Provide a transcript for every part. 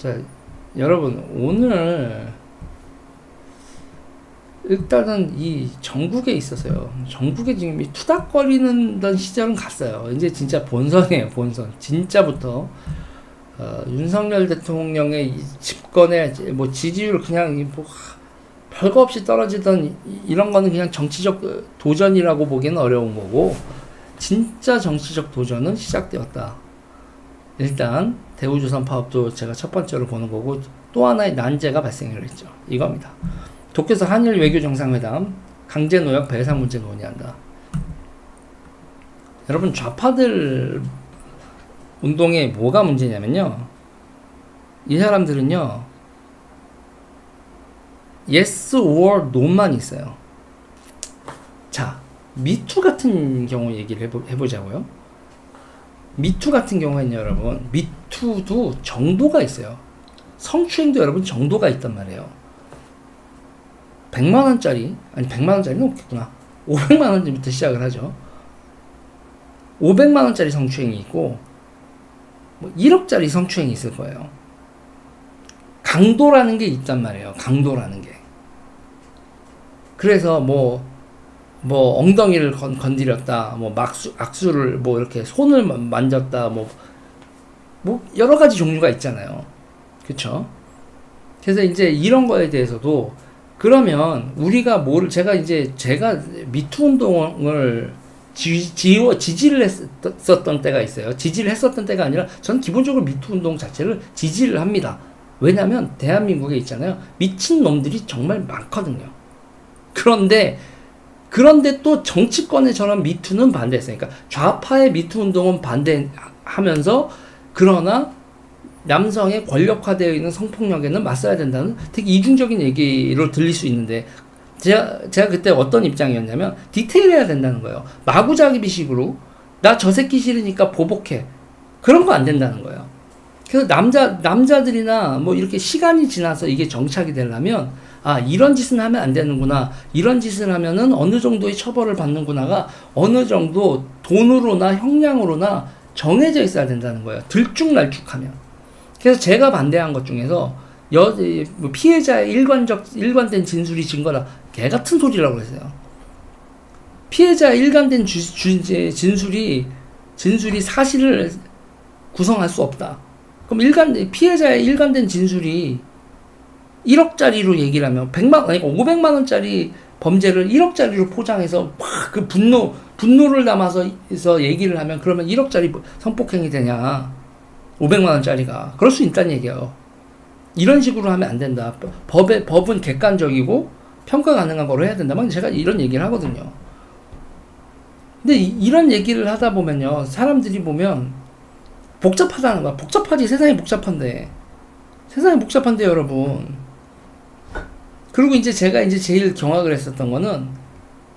자, 여러분, 오늘 일단은 이 전국에 있어서요. 전국에 지금 이 투닥거리는 시절은 갔어요. 이제 진짜 본선이에요, 본선. 진짜부터. 윤석열 대통령의 이 집권의 뭐 지지율 그냥 뭐 별거 없이 떨어지던 이런 거는 그냥 정치적 도전이라고 보기는 어려운 거고, 진짜 정치적 도전은 시작되었다. 일단 대우조선 파업도 제가 첫 번째로 보는 거고, 또 하나의 난제가 발생을 했죠. 이겁니다. 도쿄에서 한일 외교 정상회담, 강제 노역 배상 문제 논의한다. 여러분, 좌파들 운동에 뭐가 문제냐면요, 이 사람들은요 yes or no만 있어요. 자, 미투 같은 경우 얘기를 해보자고요. 미투 같은 경우에는요, 여러분, 미투도 정도가 있어요. 성추행도 여러분 정도가 있단 말이에요. 100만원짜리, 아니 100만원짜리는 없겠구나. 500만원부터 시작을 하죠. 500만원짜리 성추행이 있고, 뭐 1억짜리 성추행이 있을 거예요. 강도라는 게 있단 말이에요. 강도라는 게. 그래서 뭐 엉덩이를 건드렸다, 뭐 악수를 뭐 이렇게 손을 만졌다, 뭐 여러 가지 종류가 있잖아요. 그쵸? 그래서 이제 이런 거에 대해서도, 그러면 우리가 제가 미투 운동을 지지를 했었던 때가 있어요. 지지를 했었던 때가 아니라, 전 기본적으로 미투 운동 자체를 지지를 합니다. 왜냐면 대한민국에 있잖아요, 미친 놈들이 정말 많거든요. 그런데 또 정치권에 저런 미투는 반대했어요. 그러니까 좌파의 미투 운동은 반대하면서, 그러나 남성의 권력화되어 있는 성폭력에는 맞서야 된다는 되게 이중적인 얘기로 들릴 수 있는데, 제가 그때 어떤 입장이었냐면, 디테일해야 된다는 거예요. 마구잡이식으로 나 저 새끼 싫으니까 보복해, 그런 거 안 된다는 거예요. 그래서 남자들이나 뭐 이렇게 시간이 지나서 이게 정착이 되려면, 아, 이런 짓은 하면 안 되는구나, 이런 짓을 하면은 어느 정도의 처벌을 받는구나가 어느 정도 돈으로나 형량으로나 정해져 있어야 된다는 거예요. 들쭉날쭉하면. 그래서 제가 반대한 것 중에서 피해자의 일관된 진술이 증거다, 개 같은 소리라고 했어요. 피해자의 일관된 진술이 사실을 구성할 수 없다. 그럼 피해자의 일관된 진술이 1억짜리로 얘기를 하면 500만원짜리 범죄를 1억짜리로 포장해서 막 그 분노를 담아서 얘기를 하면, 그러면 1억짜리 성폭행이 되냐? 500만원짜리가. 그럴 수 있다는 얘기예요. 이런 식으로 하면 안 된다. 법은 객관적이고 평가 가능한 거로 해야 된다면, 제가 이런 얘기를 하거든요. 근데 이런 얘기를 하다 보면요, 사람들이 보면 복잡하다는 거야. 복잡하지, 세상이 복잡한데. 세상이 복잡한데, 여러분. 그리고 제가 제일 경악을 했었던 거는,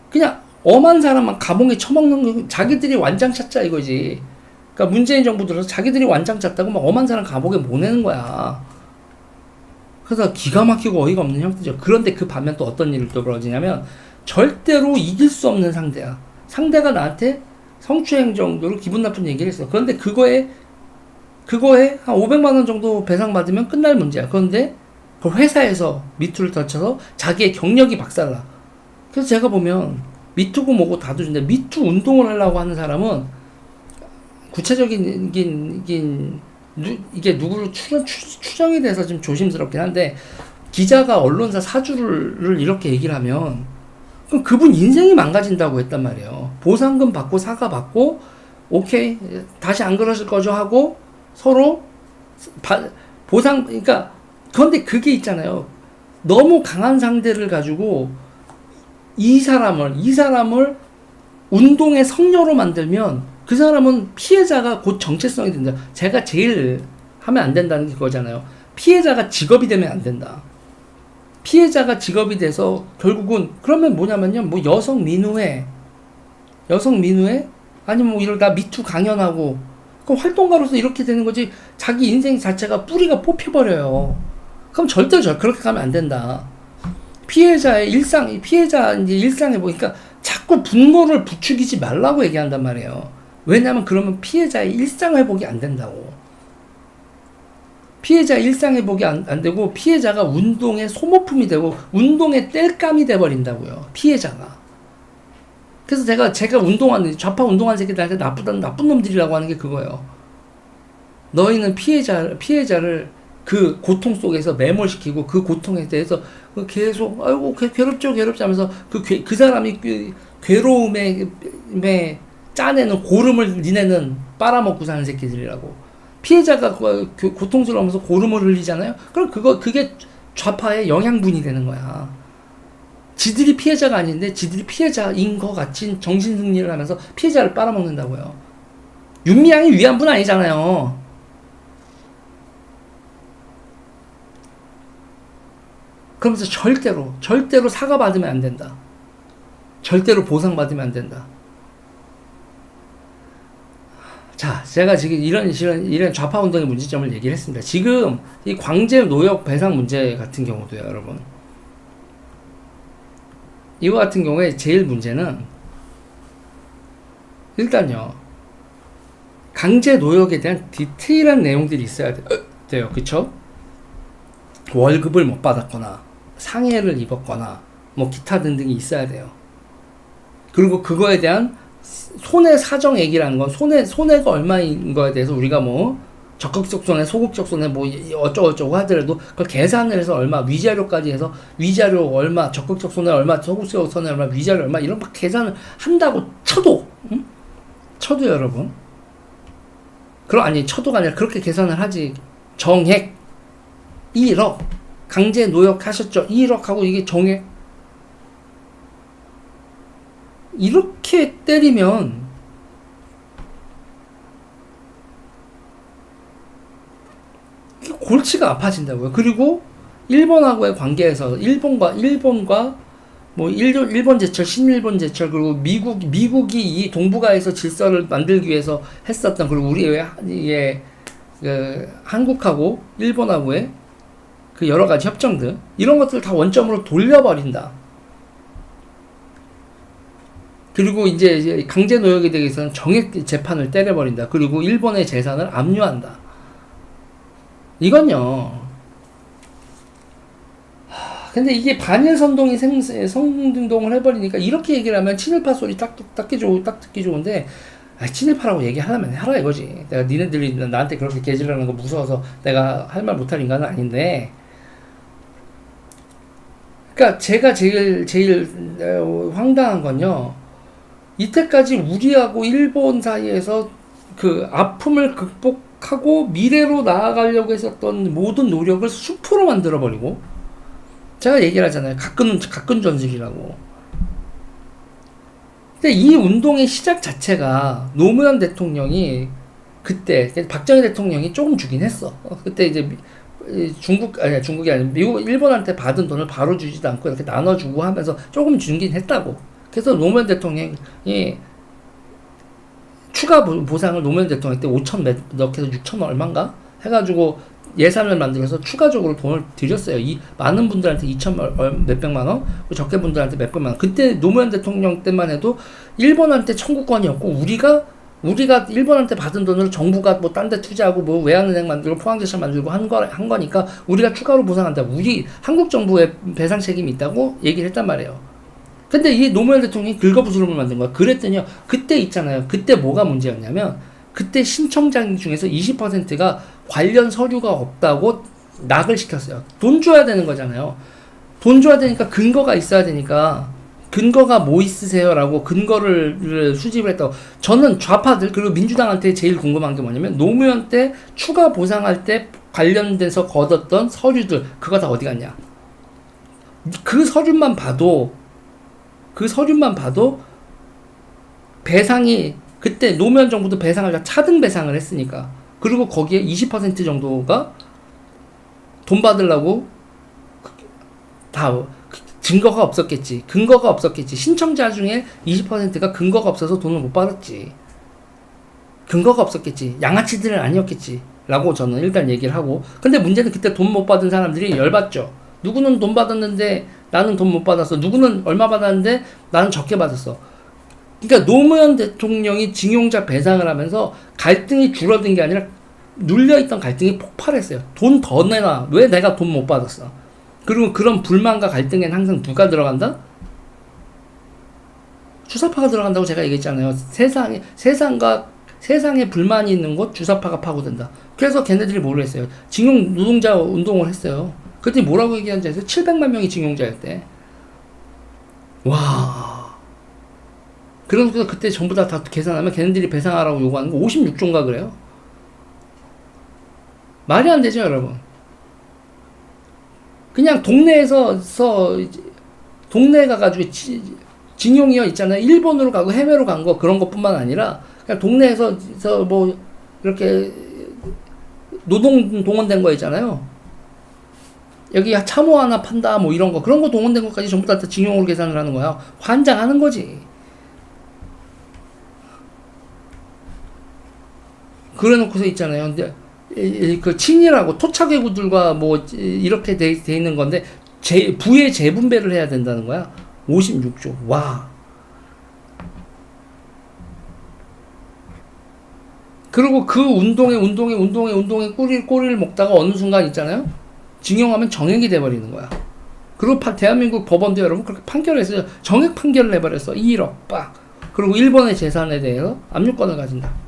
그냥 엄한 사람만 감옥에 처먹는 거, 자기들이 완장 찼자 이거지. 그러니까 문재인 정부 들어서 자기들이 완장 찼다고 막 엄한 사람 감옥에 보내는 거야. 그래서 기가 막히고 어이가 없는 형태죠. 그런데 그 반면 또 어떤 일이 또 벌어지냐면, 절대로 이길 수 없는 상대야. 상대가 나한테 성추행 정도로 기분 나쁜 얘기를 했어. 그런데 그거에 한 500만원 정도 배상받으면 끝날 문제야. 그런데 그 회사에서 미투를 덜쳐서 자기의 경력이 박살나. 그래서 제가 보면 미투고 뭐고 다 도준데, 미투 운동을 하려고 하는 사람은 구체적인 이게 누구로 추정이 돼서 좀 조심스럽긴 한데, 기자가 언론사 사주를 이렇게 얘기를 하면, 그럼 그분 인생이 망가진다고 했단 말이에요. 보상금 받고 사과 받고, 오케이, 다시 안 그러실 거죠 하고 서로 그러니까, 그런데 그게 있잖아요. 너무 강한 상대를 가지고 이 사람을 운동의 성녀로 만들면, 그 사람은 피해자가 곧 정체성이 된다. 제가 제일 하면 안 된다는 게 그거잖아요. 피해자가 직업이 되면 안 된다. 피해자가 직업이 돼서 결국은, 그러면 뭐냐면요, 뭐 여성 민우회 아니면 뭐 이러다 미투 강연하고, 그 활동가로서 이렇게 되는 거지, 자기 인생 자체가 뿌리가 뽑혀버려요. 그럼 절대 그렇게 가면 안 된다. 피해자의 일상에 보니까 자꾸 분노를 부추기지 말라고 얘기한단 말이에요. 왜냐면 그러면 피해자의 일상 회복이 안 된다고. 피해자 일상회복이 안 되고 피해자가 운동의 소모품이 되고 운동의 땔감이 돼버린다고요. 피해자가. 그래서 제가 운동하는 좌파 운동하는 새끼들한테 나쁜 놈들이라고 하는 게 그거예요. 너희는 피해자를 그 고통 속에서 매몰시키고 그 고통에 대해서 계속 아이고 괴롭죠 하면서 그 사람이 괴로움에 짜내는 고름을 니네는 빨아먹고 사는 새끼들이라고. 피해자가 고통스러우면서 고름을 흘리잖아요. 그럼 그게 좌파의 영양분이 되는 거야. 지들이 피해자가 아닌데 지들이 피해자인 것 같이 정신승리를 하면서 피해자를 빨아먹는다고요. 윤미향이 위안부는 아니잖아요. 그러면서 절대로 사과받으면 안 된다. 절대로 보상받으면 안 된다. 자, 제가 지금 이런 좌파 운동의 문제점을 얘기를 했습니다. 지금 이 광재 노역 배상 문제 같은 경우도요, 여러분. 이거 같은 경우에 제일 문제는 일단요, 강제 노역에 대한 디테일한 내용들이 있어야 돼요. 그쵸? 월급을 못 받았거나 상해를 입었거나 뭐 기타 등등이 있어야 돼요. 그리고 그거에 대한 손해 사정액이라는 건 손해가 얼마인 거에 대해서 우리가 뭐 적극적 손해, 소극적 손해 뭐 어쩌고저쩌고 하더라도 그걸 계산을 해서 얼마, 위자료까지 해서 위자료 얼마, 적극적 손해 얼마, 소극적 손해 얼마, 위자료 얼마 이런 막 계산을 한다고 쳐도 여러분. 쳐도가 아니라 그렇게 계산을 하지. 정액 1억 강제 노역하셨죠? 1억 하고 이게 정액 이렇게 때리면 골치가 아파진다고요. 그리고 일본하고의 관계에서 일본과 뭐 일본 제철, 신일본 제철 그리고 미국이 이 동북아에서 질서를 만들기 위해서 했었던 그리고 우리의 한국하고 일본하고의 그 여러 가지 협정들 이런 것들 다 원점으로 돌려버린다. 그리고 이제 강제 노역에 대해서는 정액 재판을 때려버린다. 그리고 일본의 재산을 압류한다. 이건요. 근데 이게 반일 선동을 해버리니까 이렇게 얘기를 하면 친일파 소리 딱 듣기 좋은데 친일파라고 얘기하려면 하라 이거지. 내가 니네들이 나한테 그렇게 개질하는 거 무서워서 내가 할 말 못할 인간은 아닌데. 그러니까 제가 제일 황당한 건요. 이때까지 우리하고 일본 사이에서 그 아픔을 극복하고 미래로 나아가려고 했었던 모든 노력을 수포로 만들어버리고 제가 얘기를 하잖아요. 가끔 전술이라고. 근데 이 운동의 시작 자체가 노무현 대통령이 그때 박정희 대통령이 조금 주긴 했어. 그때 이제 중국이 아니라 미국, 일본한테 받은 돈을 바로 주지도 않고 이렇게 나눠주고 하면서 조금 주긴 했다고. 그래서 노무현 대통령이 추가 보상을 노무현 대통령 때 5천 몇 해서 6천 얼마인가 해가지고 예산을 만들어서 추가적으로 돈을 드렸어요. 이 많은 분들한테 2천 몇백만 원, 적게 분들한테 몇백만 원. 그때 노무현 대통령 때만 해도 일본한테 청구권이었고 우리가 일본한테 받은 돈을 정부가 뭐 딴 데 투자하고 뭐 외환은행 만들고 포항제철 만들고 한 거니까 우리가 추가로 보상한다. 우리 한국 정부의 배상 책임이 있다고 얘기를 했단 말이에요. 근데 이 노무현 대통령이 긁어부스럼을 만든 거야. 그랬더니요. 그때 있잖아요. 그때 뭐가 문제였냐면 그때 신청자 중에서 20%가 관련 서류가 없다고 낙을 시켰어요. 돈 줘야 되는 거잖아요. 돈 줘야 되니까 근거가 있어야 되니까 근거가 뭐 있으세요? 라고 근거를 수집을 했다고. 저는 좌파들 그리고 민주당한테 제일 궁금한 게 뭐냐면 노무현 때 추가 보상할 때 관련돼서 거뒀던 서류들 그거 다 어디 갔냐. 그 서류만 봐도 배상이 그때 노무현 정부도 배상을 차등 배상을 했으니까 그리고 거기에 20% 정도가 돈 받으려고 다 근거가 없었겠지. 신청자 중에 20%가 근거가 없어서 돈을 못 받았지. 근거가 없었겠지. 양아치들은 아니었겠지. 라고 저는 일단 얘기를 하고. 근데 문제는 그때 돈 못 받은 사람들이 열받죠. 누구는 돈 받았는데 나는 돈 못 받았어. 누구는 얼마 받았는데 나는 적게 받았어. 그러니까 노무현 대통령이 징용자 배상을 하면서 갈등이 줄어든 게 아니라 눌려있던 갈등이 폭발했어요. 돈 더 내놔. 왜 내가 돈 못 받았어? 그리고 그런 불만과 갈등에는 항상 누가 들어간다? 주사파가 들어간다고 제가 얘기했잖아요. 세상에 불만이 있는 곳 주사파가 파고든다. 그래서 걔네들이 뭘 했어요? 징용 노동자 운동을 했어요. 그때 뭐라고 얘기하는지 아세요? 700만 명이 징용자였대. 와. 그래서 그때 전부 다 계산하면 걔네들이 배상하라고 요구하는 거 56조인가 그래요? 말이 안 되죠, 여러분. 그냥 동네에 가가지고 징용이어 있잖아요. 일본으로 가고 해외로 간 거 그런 것뿐만 아니라 그냥 동네에서 뭐 이렇게 노동 동원된 거 있잖아요. 여기 참호 하나 판다 뭐 이런 거 그런 거 동원된 것까지 전부 다 징용으로 계산을 하는 거야. 환장하는 거지. 그래놓고서 있잖아요. 근데 그 친일하고 토착외구들과 뭐 이렇게 돼 있는 건데 부의 재분배를 해야 된다는 거야. 56조. 와. 그리고 그 운동에 꼬리를 먹다가 어느 순간 있잖아요. 징용하면 정액이 돼버리는 거야. 그리고 대한민국 법원도 여러분 그렇게 판결했어요. 정액 판결을 내버렸어. 1억 빡. 그리고 일본의 재산에 대해서 압류권을 가진다.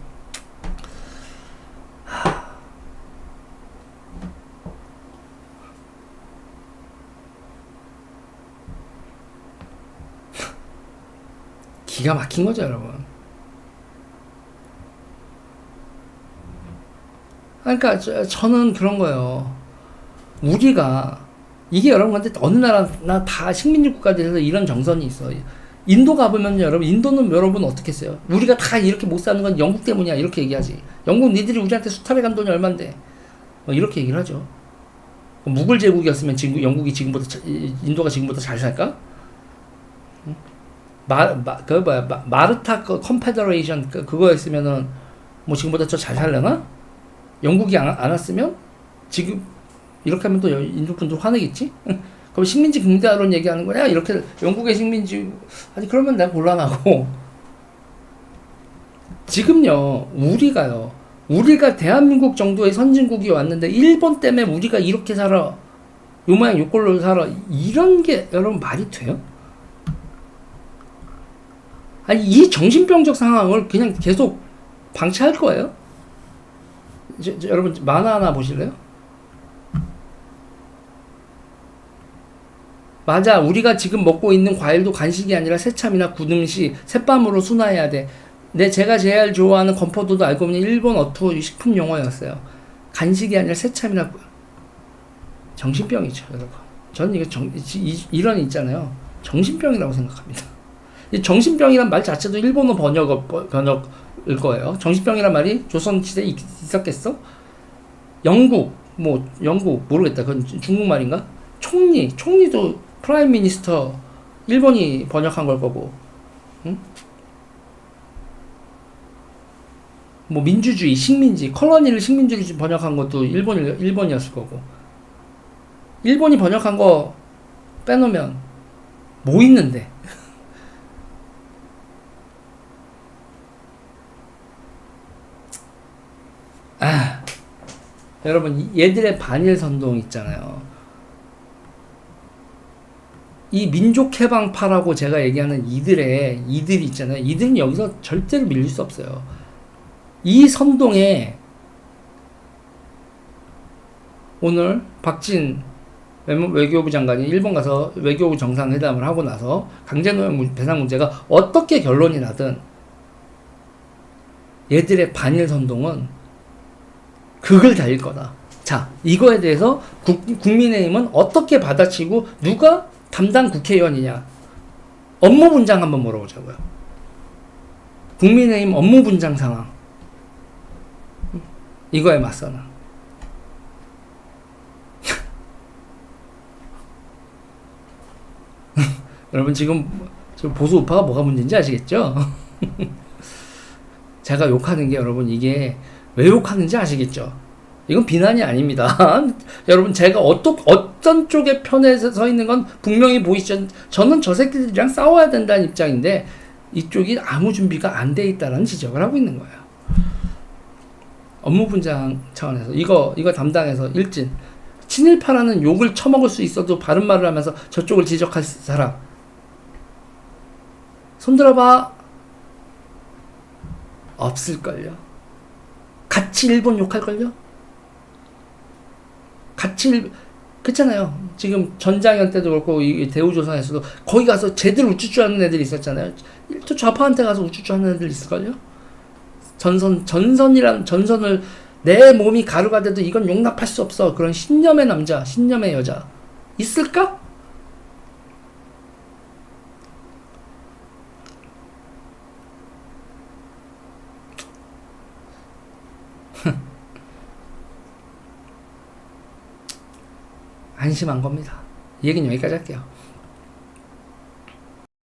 기가 막힌 거죠, 여러분. 그러니까 저는 그런 거예요. 우리가 이게 여러분한테 어느 나라나 다 식민지 국가들에서 이런 정선이 있어. 인도 가보면 여러분, 인도는 여러분 어떻게 했어요? 우리가 다 이렇게 못 사는 건 영국 때문이야 이렇게 얘기하지. 영국 니들이 우리한테 수탈해 간 돈이 얼만데 이렇게 얘기를 하죠. 무굴 제국이었으면 지금 영국이 인도가 지금보다 잘 살까? 마르타 컨페더레이션 그거였으면은 뭐 지금보다 더 잘 살려나? 영국이 안 왔으면 지금 이렇게 하면 또 인도 분들 화내겠지? 그럼 식민지 경제론 얘기하는 거냐? 이렇게 영국의 식민지 아니 그러면 내가 곤란하고 지금요 우리가 대한민국 정도의 선진국이 왔는데 일본 때문에 우리가 이렇게 살아 요 모양 요 꼴로 살아 이런 게 여러분 말이 돼요? 아니 이 정신병적 상황을 그냥 계속 방치할 거예요? 여러분 만화 하나 보실래요? 맞아. 우리가 지금 먹고 있는 과일도 간식이 아니라 새참이나 구등시, 새밤으로 순화해야 돼. 제가 제일 좋아하는 건포도도 알고 보니 일본 어투 식품 용어였어요. 간식이 아니라 새참이나 정신병이죠, 여러분. 저는 이런 있잖아요. 정신병이라고 생각합니다. 이 정신병이란 말 자체도 일본어 번역일 거예요. 정신병이란 말이 조선시대에 있었겠어? 영국 모르겠다. 그건 중국말인가? 총리도 프라임 미니스터 일본이 번역한 걸 거고, 응? 뭐 민주주의, 식민지, 컬러니를 식민지로 번역한 것도 일본이었을 거고. 일본이 번역한 거 빼놓으면 뭐 있는데? 여러분 얘들의 반일 선동 있잖아요. 이 민족해방파라고 제가 얘기하는 이들이 있잖아요. 이들은 여기서 절대로 밀릴 수 없어요. 이 선동에 오늘 박진 외교부 장관이 일본 가서 외교부 정상회담을 하고 나서 강제노역 배상 문제가 어떻게 결론이 나든 얘들의 반일 선동은 극을 달릴 거다. 자, 이거에 대해서 국민의힘은 어떻게 받아치고 누가 담당 국회의원이냐? 업무 분장 한번 물어보자고요. 국민의힘 업무 분장 상황. 이거에 맞서나. 여러분 지금 보수 우파가 뭐가 문제인지 아시겠죠? 제가 욕하는 게 여러분 이게 왜 욕하는지 아시겠죠? 이건 비난이 아닙니다. 여러분 제가 어떤 쪽의 편에 서 있는 건 분명히 보이시죠? 저는 저 새끼들이랑 싸워야 된다는 입장인데 이쪽이 아무 준비가 안 돼 있다는 지적을 하고 있는 거예요. 업무 분장 차원에서 이거 담당해서 일진 친일파라는 욕을 처먹을 수 있어도 바른 말을 하면서 저쪽을 지적할 사람 손들어봐. 없을걸요. 같이 일본 욕할걸요. 그렇잖아요. 지금 전장현 때도 그렇고 이 대우조선에서도 거기 가서 제대로 우쭈쭈 하는 애들이 있었잖아요. 또 좌파한테 가서 우쭈쭈 하는 애들 있을걸요. 전선을 내 몸이 가루가 돼도 이건 용납할 수 없어. 그런 신념의 남자, 신념의 여자 있을까? 안심한 겁니다. 이 얘기는 여기까지 할게요.